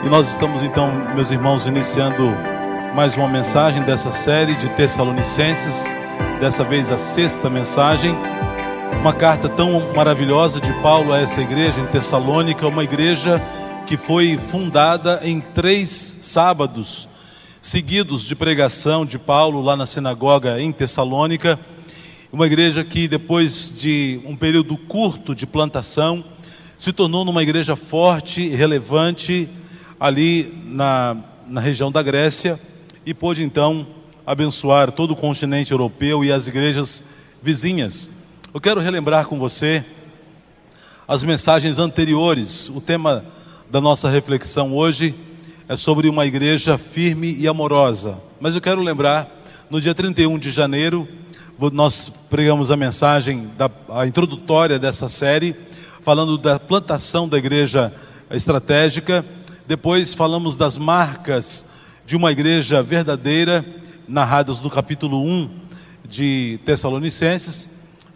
E nós estamos então, meus irmãos, iniciando mais uma mensagem dessa série de Tessalonicenses, dessa vez a sexta mensagem, uma carta tão maravilhosa de Paulo a essa igreja em Tessalônica, uma igreja que foi fundada em 3 sábados seguidos de pregação de Paulo lá na sinagoga em Tessalônica, uma igreja que depois de um período curto de plantação, se tornou numa igreja forte, relevante, ali na região da Grécia, e pôde então abençoar todo o continente europeu e as igrejas vizinhas. Eu quero relembrar com você as mensagens anteriores. O tema da nossa reflexão hoje é sobre uma igreja firme e amorosa. Mas eu quero lembrar, no dia 31 de janeiro, nós pregamos a mensagem, a introdutória dessa série, falando da plantação da igreja estratégica. Depois falamos das marcas de uma igreja verdadeira, narradas no capítulo 1 de Tessalonicenses.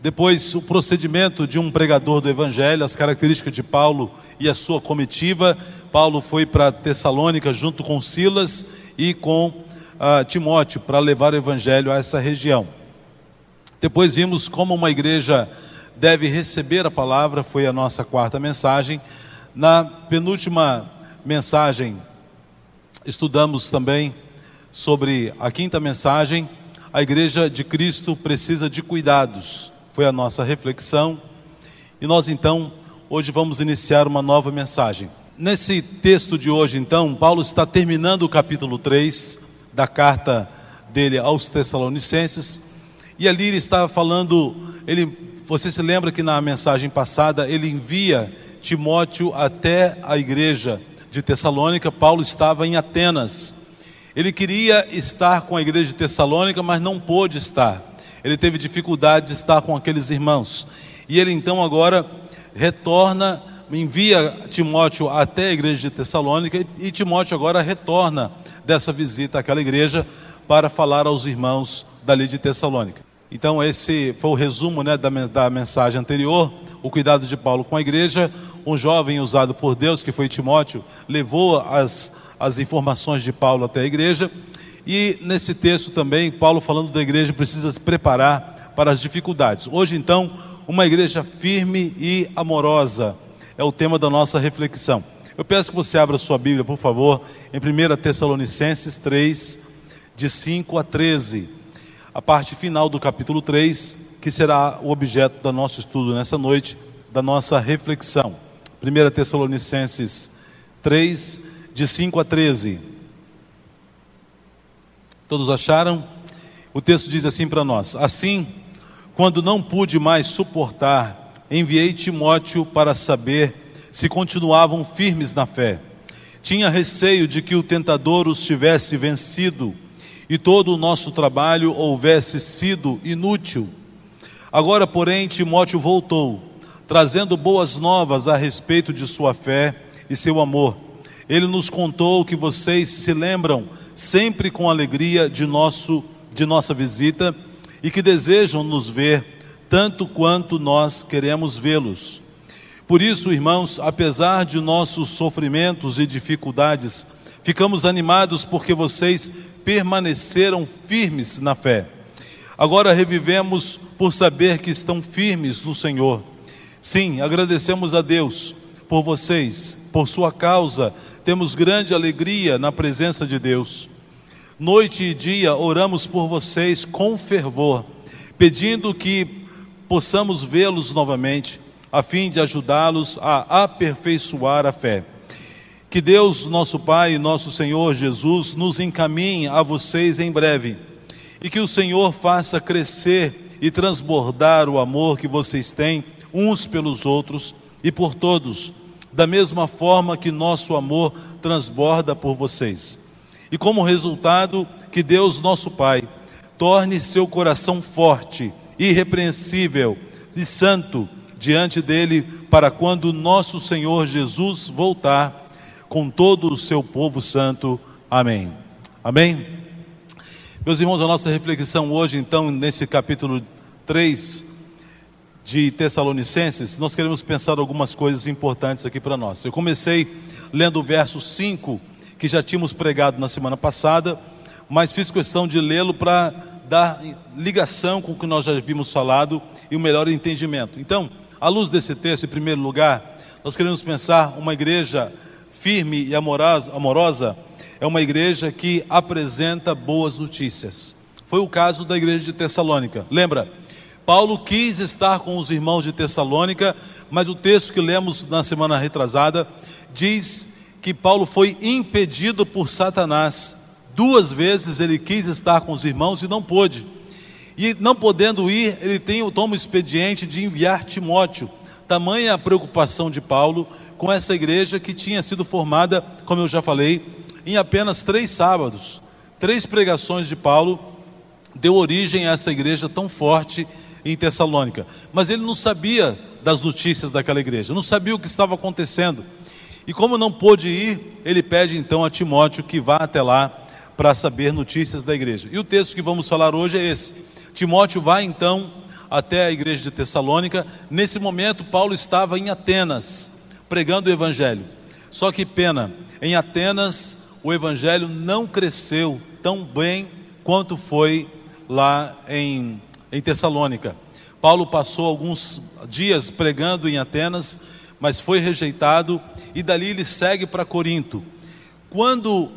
Depois o procedimento de um pregador do evangelho, as características de Paulo e a sua comitiva. Paulo foi para Tessalônica junto com Silas e com Timóteo para levar o evangelho a essa região. Depois vimos como uma igreja deve receber a palavra, foi a nossa quarta mensagem. Na penúltima mensagem, estudamos também sobre a quinta mensagem, a igreja de Cristo precisa de cuidados, foi a nossa reflexão. E nós então, hoje vamos iniciar uma nova mensagem. Nesse texto de hoje então, Paulo está terminando o capítulo 3 da carta dele aos Tessalonicenses, e ali ele estava falando, você se lembra que na mensagem passada ele envia Timóteo até a igreja de Tessalônica. Paulo estava em Atenas, ele queria estar com a igreja de Tessalônica, mas não pôde estar, ele teve dificuldade de estar com aqueles irmãos, e ele então agora retorna, envia Timóteo até a igreja de Tessalônica, e Timóteo agora retorna dessa visita àquela igreja para falar aos irmãos dali de Tessalônica. Então esse foi o resumo, da mensagem anterior, o cuidado de Paulo com a igreja. Um jovem usado por Deus, que foi Timóteo, levou as informações de Paulo até a igreja. E nesse texto também, Paulo falando da igreja precisa se preparar para as dificuldades. Hoje então, uma igreja firme e amorosa é o tema da nossa reflexão. Eu peço que você abra sua Bíblia, por favor, em 1 Tessalonicenses 3, de 5 a 13. A parte final do capítulo 3, que será o objeto do nosso estudo nessa noite, da nossa reflexão. 1 Tessalonicenses 3, de 5 a 13. Todos acharam? O texto diz assim para nós: assim, quando não pude mais suportar, enviei Timóteo para saber se continuavam firmes na fé. Tinha receio de que o tentador os tivesse vencido e todo o nosso trabalho houvesse sido inútil. Agora, porém, Timóteo voltou, trazendo boas novas a respeito de sua fé e seu amor. Ele nos contou que vocês se lembram sempre com alegria de nossa visita e que desejam nos ver tanto quanto nós queremos vê-los. Por isso, irmãos, apesar de nossos sofrimentos e dificuldades, ficamos animados porque vocês permaneceram firmes na fé. Agora revivemos por saber que estão firmes no Senhor. Sim, agradecemos a Deus por vocês, por sua causa, temos grande alegria na presença de Deus. Noite e dia oramos por vocês com fervor, pedindo que possamos vê-los novamente, a fim de ajudá-los a aperfeiçoar a fé. Que Deus, nosso Pai e nosso Senhor Jesus, nos encaminhe a vocês em breve, e que o Senhor faça crescer e transbordar o amor que vocês têm uns pelos outros e por todos, da mesma forma que nosso amor transborda por vocês. E como resultado, que Deus, nosso Pai, torne seu coração forte, irrepreensível e santo diante dele, para quando nosso Senhor Jesus voltar com todo o seu povo santo. Amém. Amém? Meus irmãos, a nossa reflexão hoje, então, nesse capítulo 3 de Tessalonicenses, nós queremos pensar algumas coisas importantes aqui para nós. Eu comecei lendo o verso 5, que já tínhamos pregado na semana passada, mas fiz questão de lê-lo para dar ligação com o que nós já havíamos falado e um melhor entendimento. Então, à luz desse texto, em primeiro lugar, nós queremos pensar uma igreja firme e amorosa, é uma igreja que apresenta boas notícias. Foi o caso da igreja de Tessalônica. Lembra? Paulo quis estar com os irmãos de Tessalônica, mas o texto que lemos na semana retrasada diz que Paulo foi impedido por Satanás. 2 vezes ele quis estar com os irmãos e não pôde. E não podendo ir, ele toma o expediente de enviar Timóteo. Tamanha a preocupação de Paulo com essa igreja que tinha sido formada, como eu já falei, em apenas 3 sábados. 3 pregações de Paulo deu origem a essa igreja tão forte em Tessalônica. Mas ele não sabia das notícias daquela igreja, não sabia o que estava acontecendo. E como não pôde ir, ele pede então a Timóteo que vá até lá para saber notícias da igreja. E o texto que vamos falar hoje é esse. Timóteo vai então até a igreja de Tessalônica. Nesse momento Paulo estava em Atenas, pregando o evangelho. Só que pena, em Atenas o evangelho não cresceu tão bem quanto foi lá em Tessalônica. Paulo passou alguns dias pregando em Atenas, mas foi rejeitado, e dali ele segue para Corinto. Quando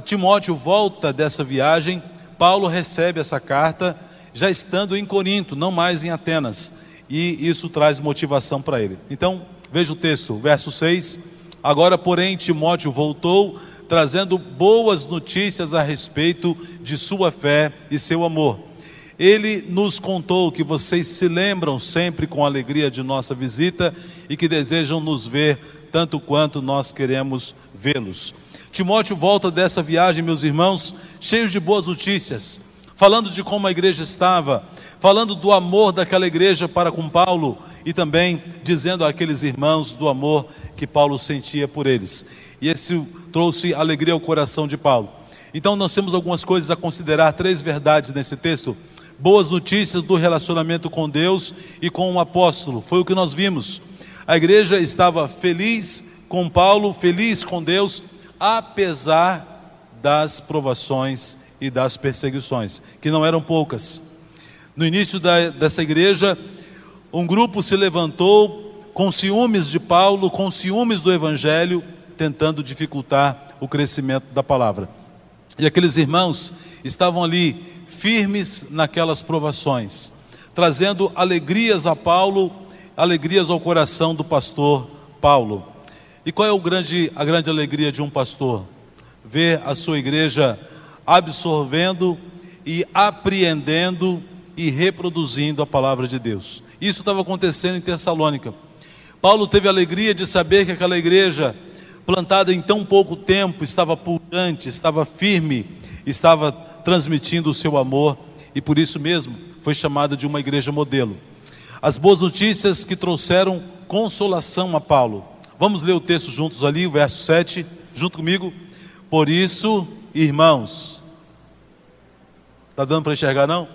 Timóteo volta dessa viagem, Paulo recebe essa carta, já estando em Corinto, não mais em Atenas, e isso traz motivação para ele. Então, veja o texto, verso 6, agora porém Timóteo voltou, trazendo boas notícias a respeito de sua fé e seu amor. Ele nos contou que vocês se lembram sempre com alegria de nossa visita e que desejam nos ver tanto quanto nós queremos vê-los. Timóteo volta dessa viagem, meus irmãos, cheio de boas notícias, falando de como a igreja estava, falando do amor daquela igreja para com Paulo e também dizendo àqueles irmãos do amor que Paulo sentia por eles. E esse trouxe alegria ao coração de Paulo. Então nós temos algumas coisas a considerar, 3 verdades nesse texto. Boas notícias do relacionamento com Deus e com o apóstolo, foi o que nós vimos. A igreja estava feliz com Paulo, feliz com Deus, apesar das provações e das perseguições, que não eram poucas. No início dessa igreja, um grupo se levantou com ciúmes de Paulo, com ciúmes do evangelho, tentando dificultar o crescimento da palavra. E aqueles irmãos estavam ali firmes naquelas provações, trazendo alegrias a Paulo, alegrias ao coração do pastor Paulo. E qual é a grande alegria de um pastor? Ver a sua igreja absorvendo e apreendendo e reproduzindo a palavra de Deus. Isso estava acontecendo em Tessalônica. Paulo teve a alegria de saber que aquela igreja, plantada em tão pouco tempo, estava pujante, estava firme, estava transmitindo o seu amor, e por isso mesmo foi chamada de uma igreja modelo. As boas notícias que trouxeram consolação a Paulo. Vamos ler o texto juntos ali, o verso 7, junto comigo. Por isso, irmãos, está dando para enxergar não?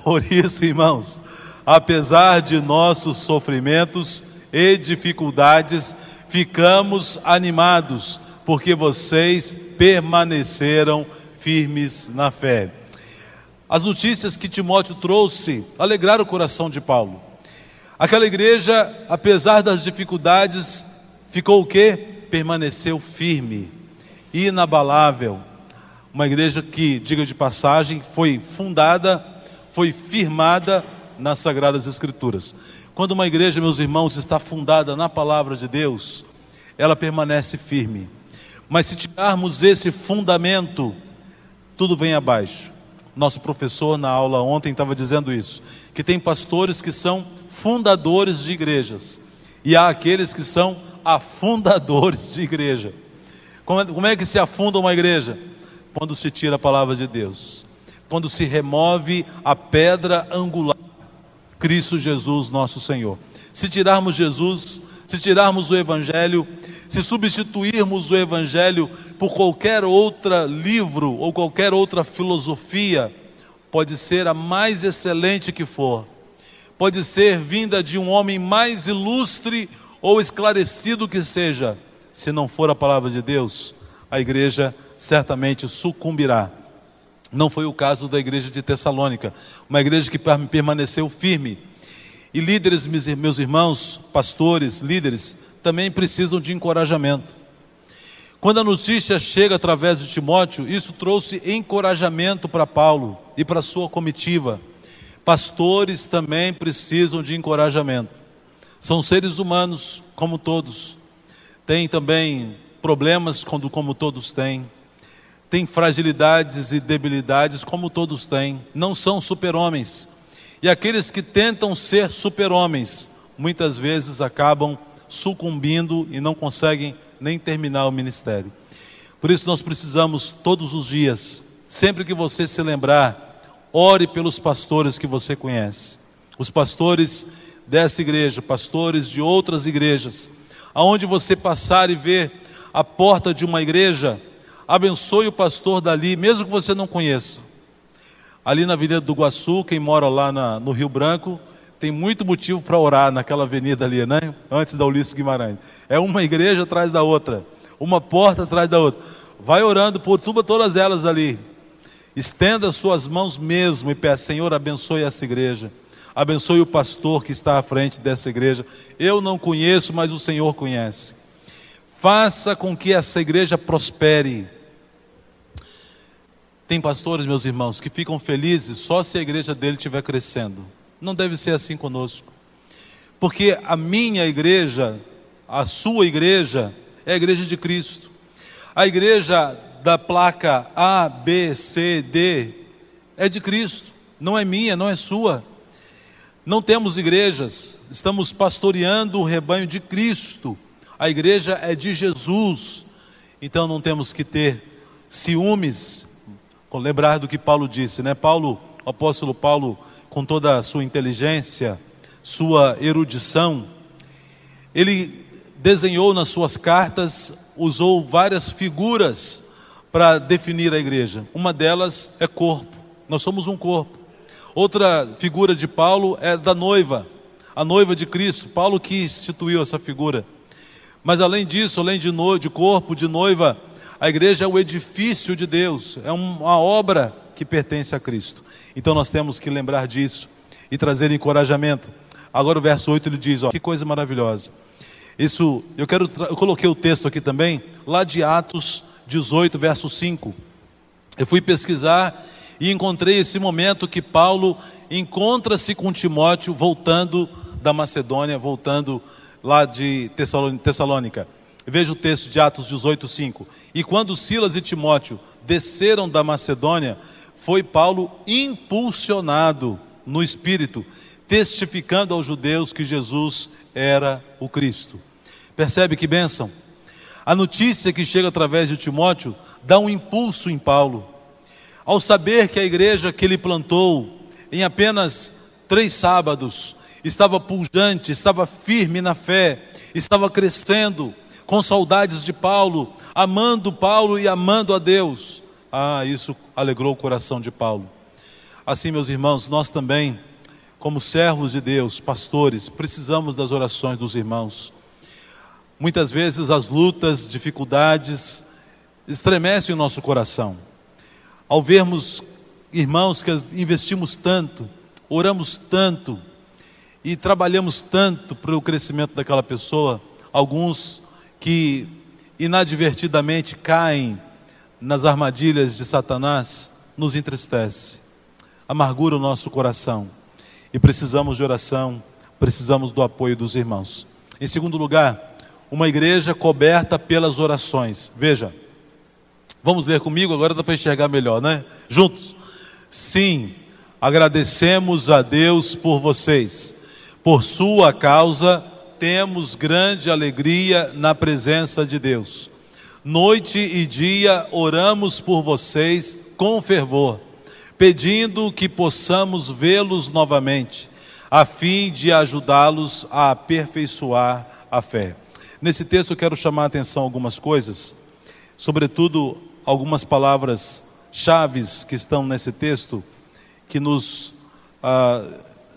Por isso, irmãos, apesar de nossos sofrimentos e dificuldades, ficamos animados, porque vocês permaneceram firmes na fé. As notícias que Timóteo trouxe alegraram o coração de Paulo. Aquela igreja, apesar das dificuldades, ficou o quê? Permaneceu firme, inabalável. Uma igreja que, diga de passagem, foi fundada, foi firmada nas Sagradas Escrituras. Quando uma igreja, meus irmãos, está fundada na palavra de Deus, ela permanece firme. Mas se tirarmos esse fundamento, tudo vem abaixo. Nosso professor na aula ontem estava dizendo isso, que tem pastores que são fundadores de igrejas, e há aqueles que são afundadores de igreja. Como é que se afunda uma igreja? Quando se tira a palavra de Deus, quando se remove a pedra angular, Cristo Jesus nosso Senhor. Se tirarmos Jesus, se tirarmos o Evangelho, se substituirmos o Evangelho por qualquer outro livro ou qualquer outra filosofia, pode ser a mais excelente que for, pode ser vinda de um homem mais ilustre ou esclarecido que seja, se não for a palavra de Deus, a igreja certamente sucumbirá. Não foi o caso da igreja de Tessalônica, uma igreja que permaneceu firme. E líderes, meus irmãos, pastores, líderes, também precisam de encorajamento. Quando a notícia chega através de Timóteo, isso trouxe encorajamento para Paulo e para a sua comitiva. Pastores também precisam de encorajamento. São seres humanos, como todos. Têm também problemas, como todos têm. Têm fragilidades e debilidades, como todos têm. Não são super-homens. E aqueles que tentam ser super-homens, muitas vezes acabam sucumbindo e não conseguem nem terminar o ministério. Por isso nós precisamos todos os dias, sempre que você se lembrar, ore pelos pastores que você conhece. Os pastores dessa igreja, pastores de outras igrejas. Aonde você passar e ver a porta de uma igreja, abençoe o pastor dali, mesmo que você não conheça. Ali na Avenida do Iguaçu, quem mora lá no Rio Branco, tem muito motivo para orar naquela avenida ali, né? Antes da Ulisses Guimarães. É uma igreja atrás da outra, uma porta atrás da outra. Vai orando por todas elas ali. Estenda suas mãos mesmo e peça: Senhor, abençoe essa igreja. Abençoe o pastor que está à frente dessa igreja. Eu não conheço, mas o Senhor conhece. Faça com que essa igreja prospere. Tem pastores, meus irmãos, que ficam felizes só se a igreja dele estiver crescendo. Não deve ser assim conosco. Porque a minha igreja, a sua igreja, é a igreja de Cristo. A igreja da placa A, B, C, D é de Cristo. Não é minha, não é sua. Não temos igrejas, estamos pastoreando o rebanho de Cristo. A igreja é de Jesus. Então não temos que ter ciúmes. Lembrar do que Paulo disse, né? O apóstolo Paulo, com toda a sua inteligência, sua erudição, ele desenhou nas suas cartas, usou várias figuras para definir a igreja. Uma delas é corpo. Nós somos um corpo. Outra figura de Paulo é da noiva, a noiva de Cristo. Paulo que instituiu essa figura. Mas além disso, além de corpo, de noiva, a igreja é o edifício de Deus, é uma obra que pertence a Cristo. Então nós temos que lembrar disso e trazer encorajamento. Agora o verso 8 ele diz, que coisa maravilhosa. Eu coloquei o texto aqui também, lá de Atos 18, verso 5. Eu fui pesquisar e encontrei esse momento que Paulo encontra-se com Timóteo, voltando da Macedônia, voltando lá de Tessalônica. Veja o texto de Atos 18, 5. E quando Silas e Timóteo desceram da Macedônia, foi Paulo impulsionado no Espírito, testificando aos judeus que Jesus era o Cristo. Percebe que bênção? A notícia que chega através de Timóteo dá um impulso em Paulo. Ao saber que a igreja que ele plantou em apenas 3 sábados estava pujante, estava firme na fé, estava crescendo, com saudades de Paulo, amando Paulo e amando a Deus. Isso alegrou o coração de Paulo. Assim, meus irmãos, nós também, como servos de Deus, pastores, precisamos das orações dos irmãos. Muitas vezes as lutas, dificuldades estremecem o nosso coração. Ao vermos irmãos que investimos tanto, oramos tanto e trabalhamos tanto para o crescimento daquela pessoa, alguns que inadvertidamente caem nas armadilhas de Satanás, nos entristece, amargura o nosso coração, e precisamos de oração, precisamos do apoio dos irmãos. Em segundo lugar, uma igreja coberta pelas orações. Veja, vamos ler comigo, agora dá para enxergar melhor, né? Juntos. Sim, agradecemos a Deus por vocês, por sua causa temos grande alegria na presença de Deus. Noite e dia oramos por vocês com fervor, pedindo que possamos vê-los novamente, a fim de ajudá-los a aperfeiçoar a fé. Nesse texto eu quero chamar a atenção a algumas coisas, sobretudo algumas palavras chaves que estão nesse texto, que nos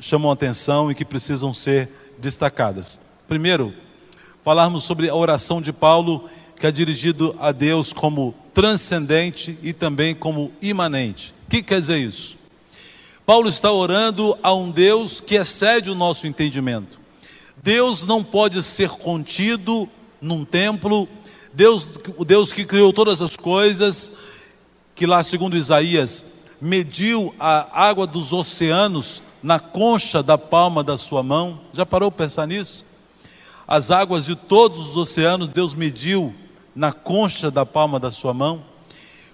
chamam a atenção e que precisam ser destacadas. Primeiro, falarmos sobre a oração de Paulo, que é dirigido a Deus como transcendente e também como imanente. O que quer dizer isso? Paulo está orando a um Deus que excede o nosso entendimento. Deus não pode ser contido num templo. O Deus que criou todas as coisas, que lá, segundo Isaías, mediu a água dos oceanos na concha da palma da sua mão. Já parou para pensar nisso? As águas de todos os oceanos Deus mediu na concha da palma da sua mão.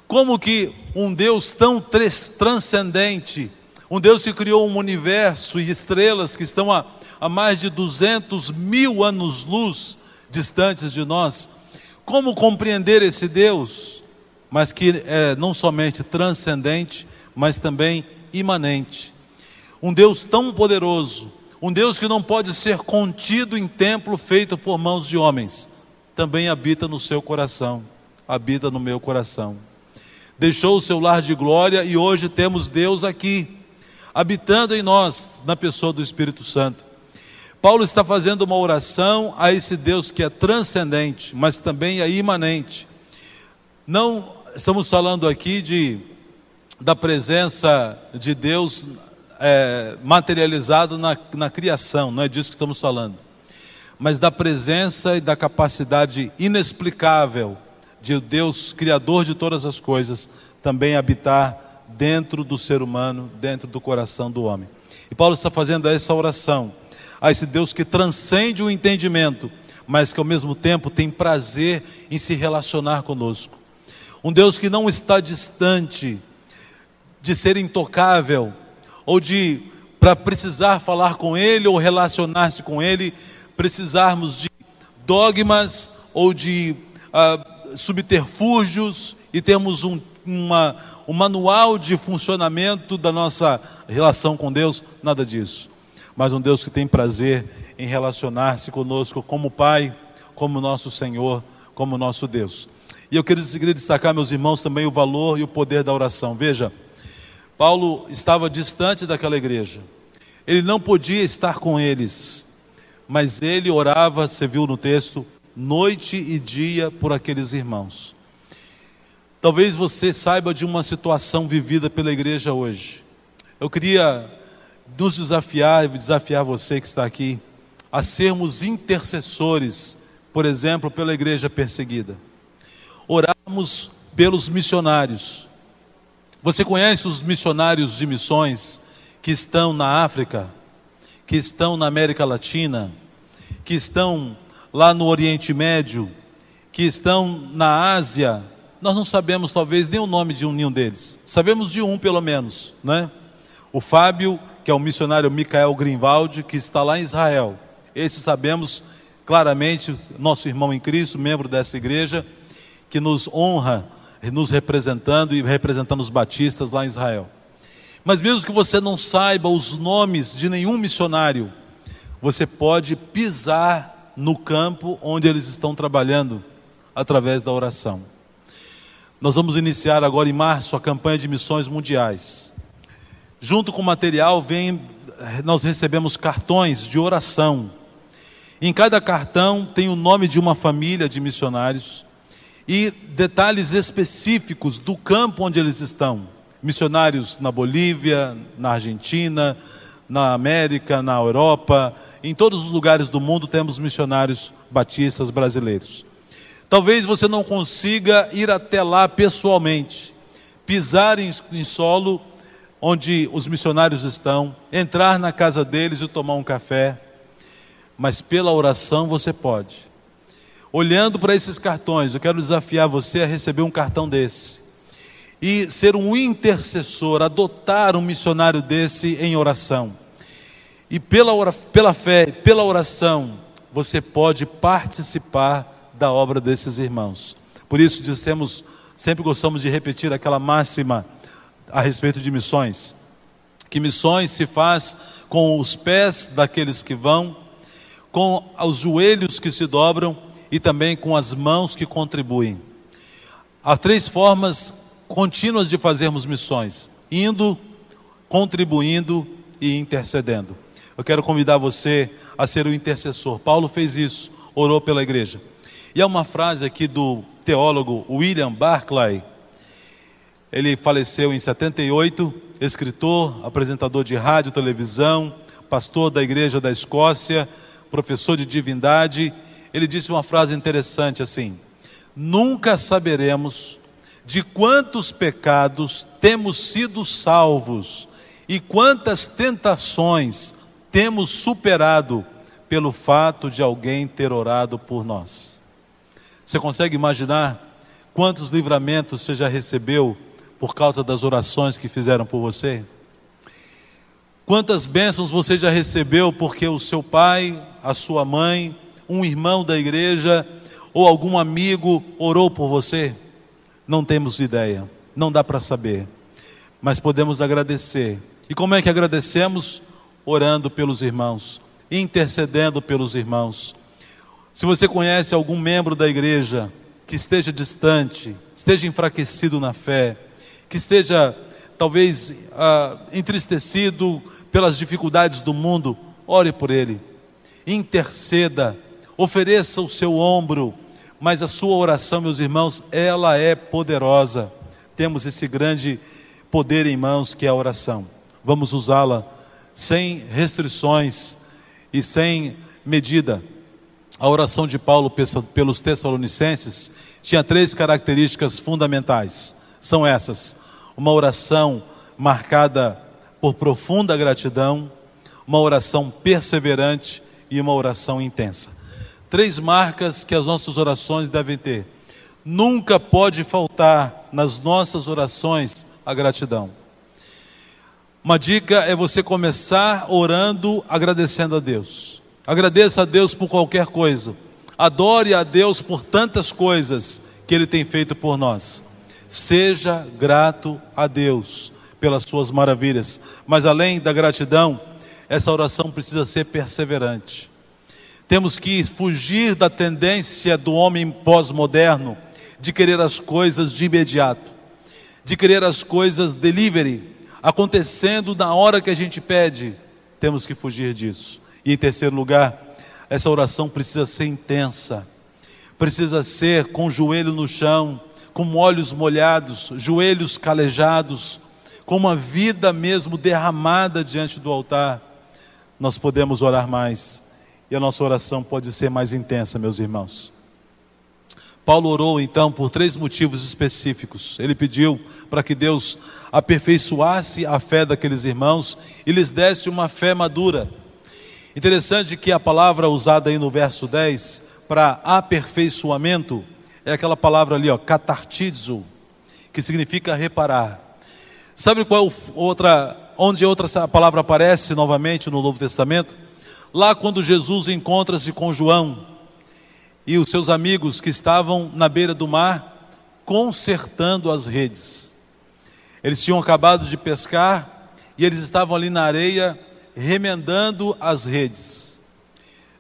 Como que um Deus tão transcendente, um Deus que criou um universo e estrelas que estão a mais de 200.000 anos-luz distantes de nós, como compreender esse Deus, mas que é não somente transcendente, mas também imanente? Um Deus tão poderoso, um Deus que não pode ser contido em templo feito por mãos de homens, também habita no seu coração, habita no meu coração. Deixou o seu lar de glória e hoje temos Deus aqui, habitando em nós, na pessoa do Espírito Santo. Paulo está fazendo uma oração a esse Deus que é transcendente, mas também é imanente. Não estamos falando aqui da presença de Deus materializado na criação, não é disso que estamos falando, mas da presença e da capacidade inexplicável de Deus, Criador de todas as coisas, também habitar dentro do ser humano, dentro do coração do homem. E Paulo está fazendo essa oração a esse Deus que transcende o entendimento, mas que ao mesmo tempo tem prazer em se relacionar conosco. Um Deus que não está distante de ser intocável, ou para precisar falar com Ele ou relacionar-se com Ele, precisarmos de dogmas ou de subterfúgios e temos um manual de funcionamento da nossa relação com Deus. Nada disso, mas um Deus que tem prazer em relacionar-se conosco como Pai, como nosso Senhor, como nosso Deus. E eu queria destacar, meus irmãos, também o valor e o poder da oração. Veja, Paulo estava distante daquela igreja, ele não podia estar com eles, mas ele orava, você viu no texto, noite e dia por aqueles irmãos. Talvez você saiba de uma situação vivida pela igreja hoje. Eu queria nos desafiar e desafiar você que está aqui a sermos intercessores, por exemplo, pela igreja perseguida. Orarmos pelos missionários. Você conhece os missionários de missões que estão na África, que estão na América Latina, que estão lá no Oriente Médio, que estão na Ásia? Nós não sabemos talvez nem o nome de nenhum deles. Sabemos de um pelo menos, né? O Fábio, que é o missionário Michael Greenwald, que está lá em Israel. Esse sabemos claramente, nosso irmão em Cristo, membro dessa igreja, que nos honra, nos representando e representando os batistas lá em Israel. Mas mesmo que você não saiba os nomes de nenhum missionário, você pode pisar no campo onde eles estão trabalhando através da oração. Nós vamos iniciar agora em março a campanha de missões mundiais. Junto com o material nós recebemos cartões de oração. Em cada cartão tem o nome de uma família de missionários e detalhes específicos do campo onde eles estão. Missionários na Bolívia, na Argentina, na América, na Europa, em todos os lugares do mundo temos missionários batistas brasileiros. Talvez você não consiga ir até lá pessoalmente, pisar em solo onde os missionários estão, entrar na casa deles e tomar um café, mas pela oração você pode. Olhando para esses cartões, eu quero desafiar você a receber um cartão desse e ser um intercessor, adotar um missionário desse em oração. E pela fé, pela oração, você pode participar da obra desses irmãos. Por isso sempre gostamos de repetir aquela máxima a respeito de missões, que missões se faz com os pés daqueles que vão, com os joelhos que se dobram e também com as mãos que contribuem. Há 3 formas contínuas de fazermos missões: indo, contribuindo e intercedendo. Eu quero convidar você a ser o intercessor. Paulo fez isso, orou pela igreja. E há uma frase aqui do teólogo William Barclay. Ele faleceu em 78, escritor, apresentador de rádio, televisão, pastor da igreja da Escócia, professor de divindade. Ele disse uma frase interessante assim: nunca saberemos de quantos pecados temos sido salvos e quantas tentações temos superado pelo fato de alguém ter orado por nós. Você consegue imaginar quantos livramentos você já recebeu por causa das orações que fizeram por você? Quantas bênçãos você já recebeu porque o seu pai, a sua mãe, um irmão da igreja ou algum amigo orou por você? Não temos ideia, não dá para saber, mas podemos agradecer. E como é que agradecemos? Orando pelos irmãos, intercedendo pelos irmãos. Se você conhece algum membro da igreja que esteja distante, esteja enfraquecido na fé, que esteja talvez entristecido pelas dificuldades do mundo, ore por ele, interceda, ofereça o seu ombro. Mas a sua oração, meus irmãos, ela é poderosa. Temos esse grande poder em mãos que é a oração. Vamos usá-la sem restrições e sem medida. A oração de Paulo pelos Tessalonicenses tinha 3 características fundamentais. São essas: uma oração marcada por profunda gratidão, uma oração perseverante e uma oração intensa. 3 marcas que as nossas orações devem ter. Nunca pode faltar nas nossas orações a gratidão. Uma dica é você começar orando, agradecendo a Deus. Agradeça a Deus por qualquer coisa. Adore a Deus por tantas coisas que Ele tem feito por nós. Seja grato a Deus pelas suas maravilhas. Mas além da gratidão, essa oração precisa ser perseverante. Temos que fugir da tendência do homem pós-moderno de querer as coisas de imediato, de querer as coisas delivery, acontecendo na hora que a gente pede. Temos que fugir disso. E em terceiro lugar, essa oração precisa ser intensa, precisa ser com o joelho no chão, com olhos molhados, joelhos calejados, com uma vida mesmo derramada diante do altar. Nós podemos orar mais. E a nossa oração pode ser mais intensa, meus irmãos. Paulo orou então por 3 motivos específicos. Ele pediu para que Deus aperfeiçoasse a fé daqueles irmãos e lhes desse uma fé madura. Interessante que a palavra usada aí no verso 10 para aperfeiçoamento é aquela palavra ali, katartizo, que significa reparar. Sabe qual onde outra palavra aparece novamente no Novo Testamento? Lá quando Jesus encontra-se com João e os seus amigos que estavam na beira do mar consertando as redes. Eles tinham acabado de pescar e eles estavam ali na areia remendando as redes.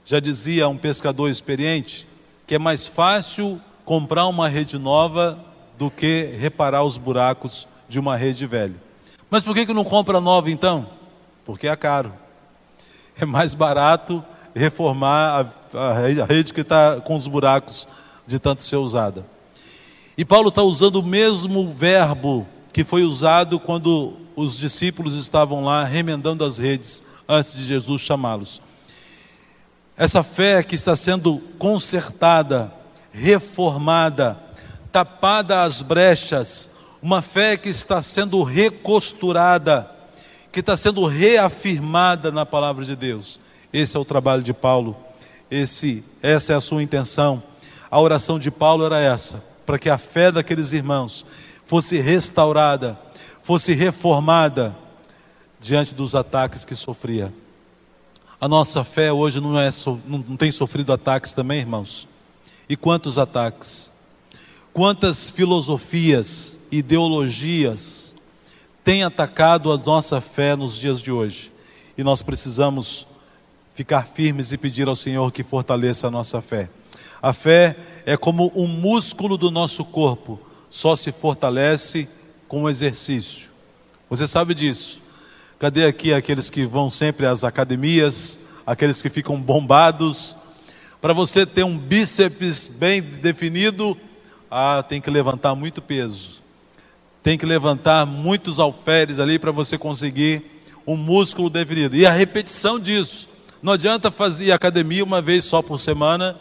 Já dizia um pescador experiente que é mais fácil comprar uma rede nova do que reparar os buracos de uma rede velha. Mas por que não compra nova então? Porque é caro. É mais barato reformar a rede que está com os buracos de tanto ser usada. E Paulo está usando o mesmo verbo que foi usado quando os discípulos estavam lá remendando as redes antes de Jesus chamá-los. Essa fé que está sendo consertada, reformada, tapada as brechas, uma fé que está sendo recosturada, que está sendo reafirmada na palavra de Deus. Esse é o trabalho de Paulo, essa é a sua intenção. A oração de Paulo era essa, para que a fé daqueles irmãos fosse restaurada, fosse reformada diante dos ataques que sofria. A nossa fé hoje não tem sofrido ataques também, irmãos? E quantos ataques? Quantas filosofias, ideologias têm atacado a nossa fé nos dias de hoje? E nós precisamos ficar firmes e pedir ao Senhor que fortaleça a nossa fé. A fé é como um músculo do nosso corpo, só se fortalece com o exercício. Você sabe disso. Cadê aqui aqueles que vão sempre às academias, aqueles que ficam bombados? Para você ter um bíceps bem definido, tem que levantar muito peso. Tem que levantar muitos halteres ali para você conseguir um músculo definido. E a repetição disso. Não adianta fazer academia uma vez só por semana,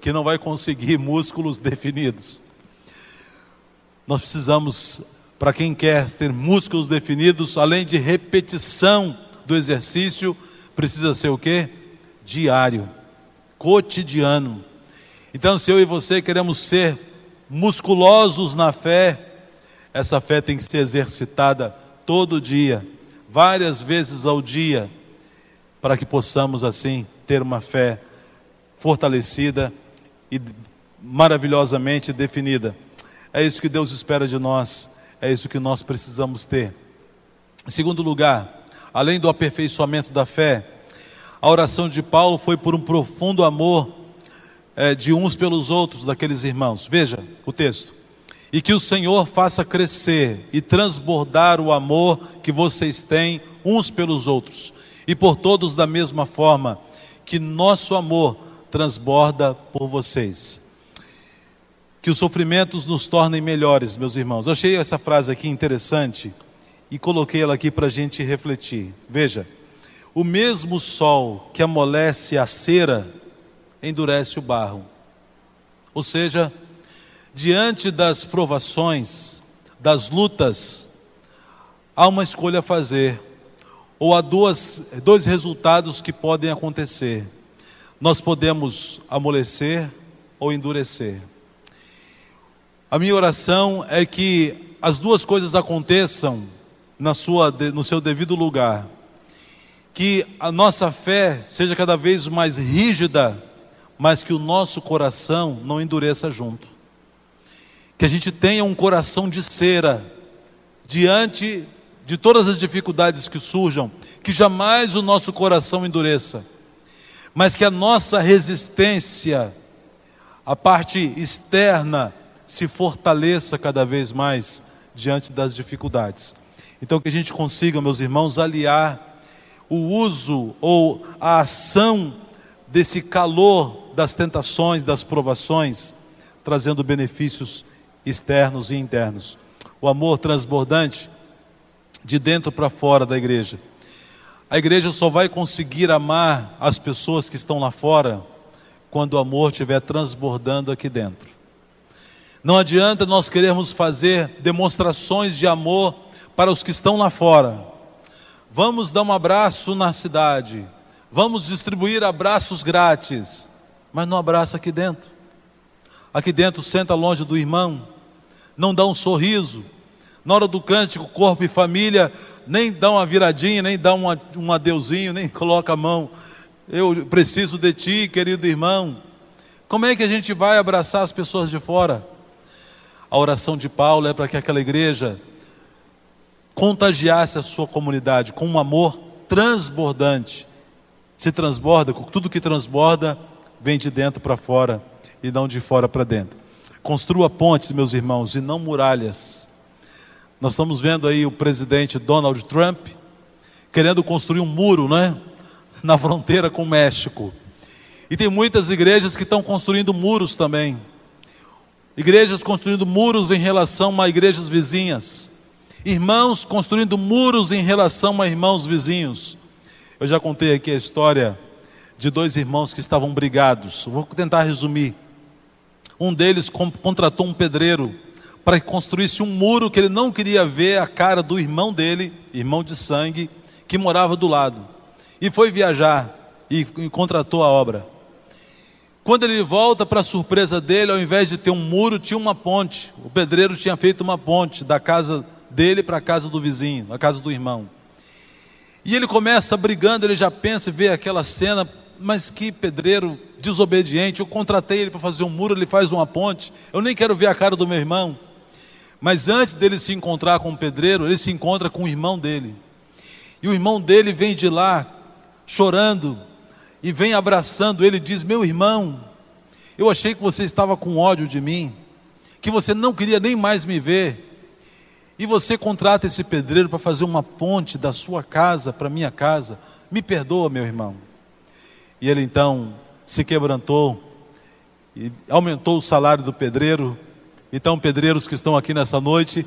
que não vai conseguir músculos definidos. Nós precisamos, para quem quer ter músculos definidos, além de repetição do exercício, precisa ser o quê? Diário, cotidiano. Então, se eu e você queremos ser musculosos na fé, essa fé tem que ser exercitada todo dia, várias vezes ao dia, para que possamos assim ter uma fé fortalecida e maravilhosamente definida. É isso que Deus espera de nós, é isso que nós precisamos ter. Em segundo lugar, além do aperfeiçoamento da fé, a oração de Paulo foi por um profundo amor de uns pelos outros, daqueles irmãos. Veja o texto. E que o Senhor faça crescer e transbordar o amor que vocês têm uns pelos outros, e por todos da mesma forma que nosso amor transborda por vocês. Que os sofrimentos nos tornem melhores, meus irmãos. Eu achei essa frase aqui interessante e coloquei ela aqui para a gente refletir. Veja, o mesmo sol que amolece a cera endurece o barro. Ou seja, diante das provações, das lutas, há uma escolha a fazer, ou há dois resultados que podem acontecer. Nós podemos amolecer ou endurecer. A minha oração é que as duas coisas aconteçam no seu devido lugar. Que a nossa fé seja cada vez mais rígida, mas que o nosso coração não endureça junto. Que a gente tenha um coração de cera, diante de todas as dificuldades que surjam, que jamais o nosso coração endureça, mas que a nossa resistência, a parte externa, se fortaleça cada vez mais diante das dificuldades. Então que a gente consiga, meus irmãos, aliar o uso ou a ação desse calor das tentações, das provações, trazendo benefícios externos e internos. O amor transbordante de dentro para fora da igreja. A igreja só vai conseguir amar as pessoas que estão lá fora quando o amor estiver transbordando aqui dentro. Não adianta nós querermos fazer demonstrações de amor para os que estão lá fora. Vamos dar um abraço na cidade, vamos distribuir abraços grátis, mas não abraça aqui dentro. Aqui dentro senta longe do irmão, não dá um sorriso. Na hora do cântico, corpo e família, nem dá uma viradinha, nem dá um adeuzinho, nem coloca a mão. Eu preciso de ti, querido irmão. Como é que a gente vai abraçar as pessoas de fora? A oração de Paulo é para que aquela igreja contagiasse a sua comunidade com um amor transbordante. Se transborda, tudo que transborda vem de dentro para fora e não de fora para dentro. Construa pontes, meus irmãos, e não muralhas. Nós estamos vendo aí o presidente Donald Trump querendo construir um muro, né, na fronteira com o México. E tem muitas igrejas que estão construindo muros também. Igrejas construindo muros em relação a igrejas vizinhas. Irmãos construindo muros em relação a irmãos vizinhos. Eu já contei aqui a história de dois irmãos que estavam brigados. Vou tentar resumir. Um deles contratou um pedreiro para que construísse um muro que ele não queria ver a cara do irmão dele, irmão de sangue, que morava do lado. E foi viajar e contratou a obra. Quando ele volta, para surpresa dele, ao invés de ter um muro, tinha uma ponte. O pedreiro tinha feito uma ponte da casa dele para a casa do vizinho, a casa do irmão. E ele começa brigando, ele já pensa e vê aquela cena, mas que pedreiro desobediente, eu contratei ele para fazer um muro, ele faz uma ponte, eu nem quero ver a cara do meu irmão. Mas antes dele se encontrar com o pedreiro, ele se encontra com o irmão dele. E o irmão dele vem de lá, chorando, e vem abraçando ele e diz: meu irmão, eu achei que você estava com ódio de mim, que você não queria nem mais me ver. e você contrata esse pedreiro para fazer uma ponte da sua casa para a minha casa, me perdoa, meu irmão. E ele então se quebrantou e aumentou o salário do pedreiro. Então, pedreiros que estão aqui nessa noite,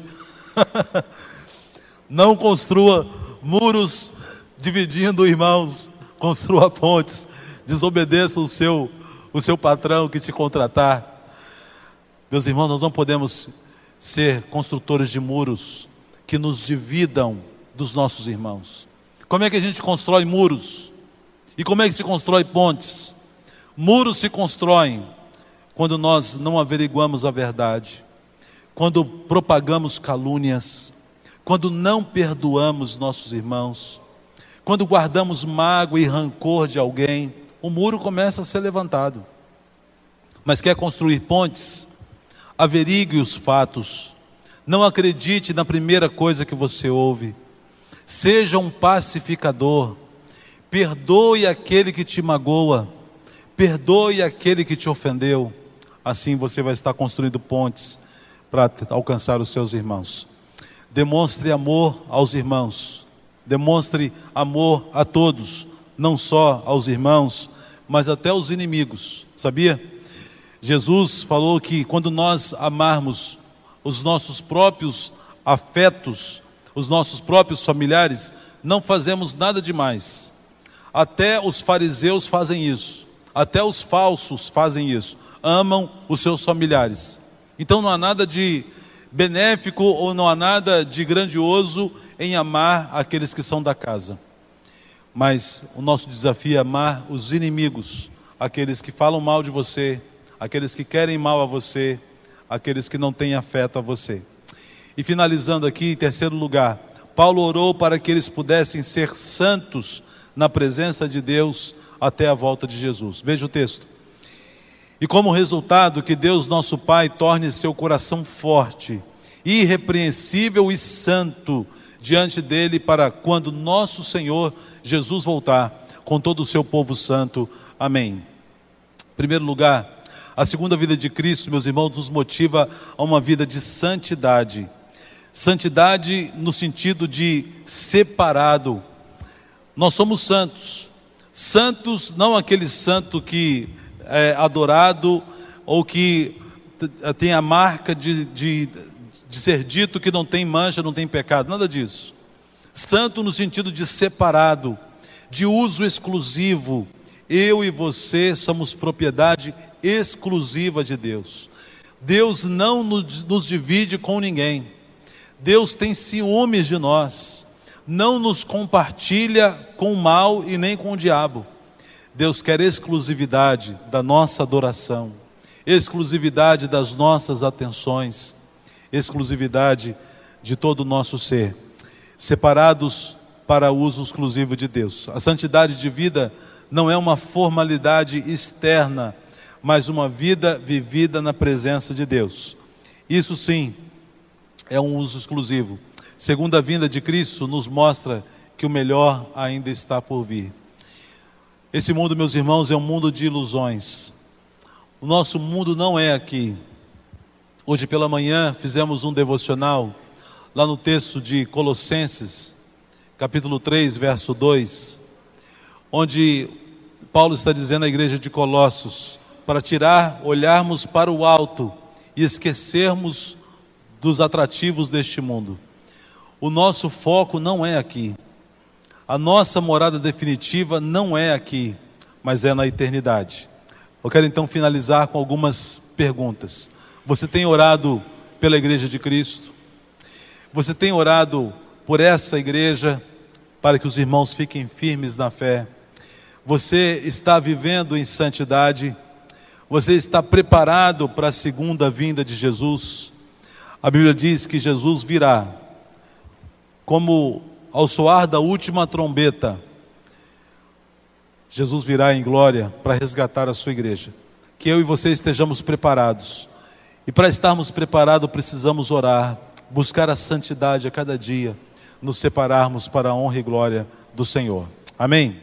não construa muros dividindo irmãos, construa pontes, desobedeça o seu patrão que te contratar. Meus irmãos, nós não podemos ser construtores de muros que nos dividam dos nossos irmãos. Como é que a gente constrói muros? E como é que se constrói pontes? Muros se constroem quando nós não averiguamos a verdade, quando propagamos calúnias, quando não perdoamos nossos irmãos, quando guardamos mágoa e rancor de alguém, o muro começa a ser levantado. Mas quer construir pontes? Averigue os fatos, não acredite na primeira coisa que você ouve, seja um pacificador, perdoe aquele que te magoa, perdoe aquele que te ofendeu. Assim você vai estar construindo pontes para alcançar os seus irmãos. Demonstre amor aos irmãos, demonstre amor a todos, não só aos irmãos, mas até aos inimigos, sabia? Jesus falou que quando nós amarmos os nossos próprios afetos, os nossos próprios familiares, não fazemos nada demais. Até os fariseus fazem isso, até os falsos fazem isso, amam os seus familiares. Então não há nada de benéfico ou não há nada de grandioso em amar aqueles que são da casa. Mas o nosso desafio é amar os inimigos, aqueles que falam mal de você, aqueles que querem mal a você, aqueles que não têm afeto a você. E finalizando aqui, em terceiro lugar, Paulo orou para que eles pudessem ser santos na presença de Deus até a volta de Jesus. Veja o texto. E como resultado, que Deus nosso Pai torne seu coração forte, irrepreensível e santo diante dele, para quando nosso Senhor Jesus voltar com todo o seu povo santo. Amém. Em primeiro lugar, a segunda vida de Cristo, meus irmãos, nos motiva a uma vida de santidade. Santidade no sentido de separado. Nós somos santos. Santos, não aquele santo que é adorado ou que tem a marca de ser dito que não tem mancha, não tem pecado, nada disso. Santo no sentido de separado, de uso exclusivo. Eu e você somos propriedade exclusiva de Deus. Deus não nos divide com ninguém. Deus tem ciúmes de nós. Não nos compartilha com o mal e nem com o diabo. Deus quer exclusividade da nossa adoração, exclusividade das nossas atenções, exclusividade de todo o nosso ser, separados para uso exclusivo de Deus. A santidade de vida não é uma formalidade externa, mas uma vida vivida na presença de Deus. Isso sim é um uso exclusivo. Segunda vinda de Cristo nos mostra que o melhor ainda está por vir. Esse mundo, meus irmãos, é um mundo de ilusões. O nosso mundo não é aqui. Hoje pela manhã fizemos um devocional lá no texto de Colossenses, capítulo 3, verso 2, onde Paulo está dizendo à igreja de Colossos para olharmos para o alto e esquecermos dos atrativos deste mundo. O nosso foco não é aqui. A nossa morada definitiva não é aqui, mas é na eternidade. Eu quero então finalizar com algumas perguntas. Você tem orado pela igreja de Cristo? Você tem orado por essa igreja para que os irmãos fiquem firmes na fé? Você está vivendo em santidade? Você está preparado para a segunda vinda de Jesus? A Bíblia diz que Jesus virá como ao soar da última trombeta. Jesus virá em glória para resgatar a sua igreja. Que eu e você estejamos preparados. E para estarmos preparados precisamos orar, buscar a santidade a cada dia, nos separarmos para a honra e glória do Senhor. Amém?